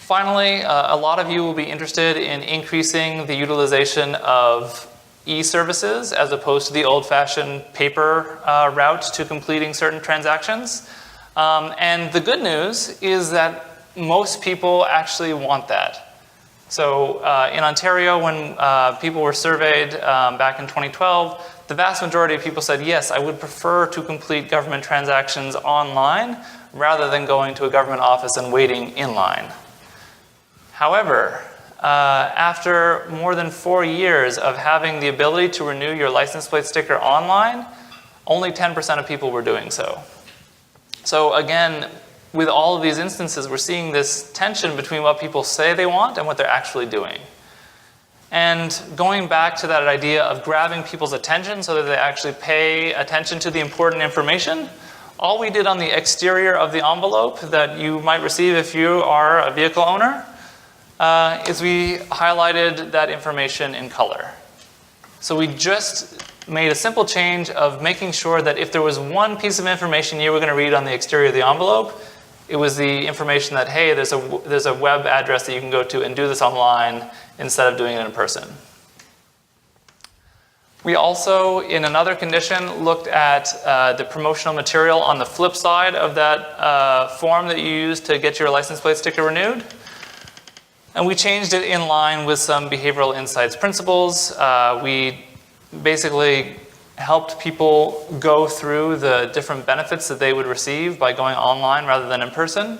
Finally, a lot of you will be interested in increasing the utilization of e-services as opposed to the old-fashioned paper route to completing certain transactions. And the good news is that most people actually want that. So in Ontario, when people were surveyed back in 2012, the vast majority of people said, yes, I would prefer to complete government transactions online rather than going to a government office and waiting in line. However, after more than 4 years of having the ability to renew your license plate sticker online, only 10% of people were doing so. So again, with all of these instances, we're seeing this tension between what people say they want and what they're actually doing. And going back to that idea of grabbing people's attention so that they actually pay attention to the important information, all we did on the exterior of the envelope that you might receive if you are a vehicle owner is we highlighted that information in color. So we just made a simple change of making sure that if there was one piece of information you were going to read on the exterior of the envelope, it was the information that, hey, there's a web address that you can go to and do this online instead of doing it in person. We also, in another condition, looked at the promotional material on the flip side of that form that you use to get your license plate sticker renewed. And we changed it in line with some behavioral insights principles. We basically helped people go through the different benefits that they would receive by going online rather than in person.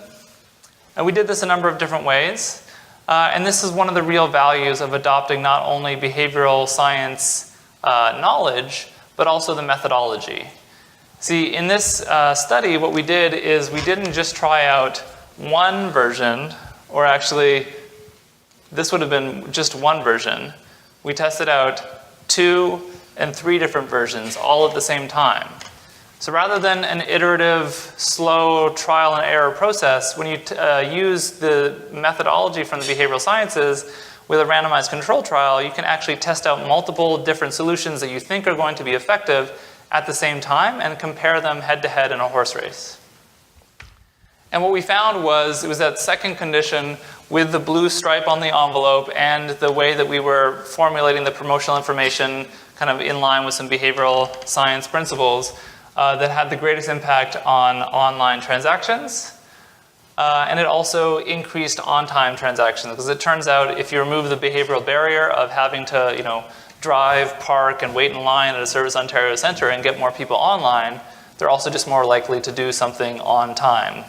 And we did this a number of different ways. And this is one of the real values of adopting not only behavioral science knowledge, but also the methodology. See, in this study, what we did is we didn't just try out one version, or actually, this would have been just one version. We tested out 2 and 3 different versions all at the same time. So rather than an iterative, slow trial and error process, when you use the methodology from the behavioral sciences with a randomized control trial, you can actually test out multiple different solutions that you think are going to be effective at the same time and compare them head-to-head in a horse race. And what we found was, it was that second condition with the blue stripe on the envelope and the way that we were formulating the promotional information kind of in line with some behavioral science principles that had the greatest impact on online transactions. And it also increased on-time transactions, because it turns out if you remove the behavioral barrier of having to, drive, park, and wait in line at a Service Ontario Centre and get more people online, they're also just more likely to do something on time.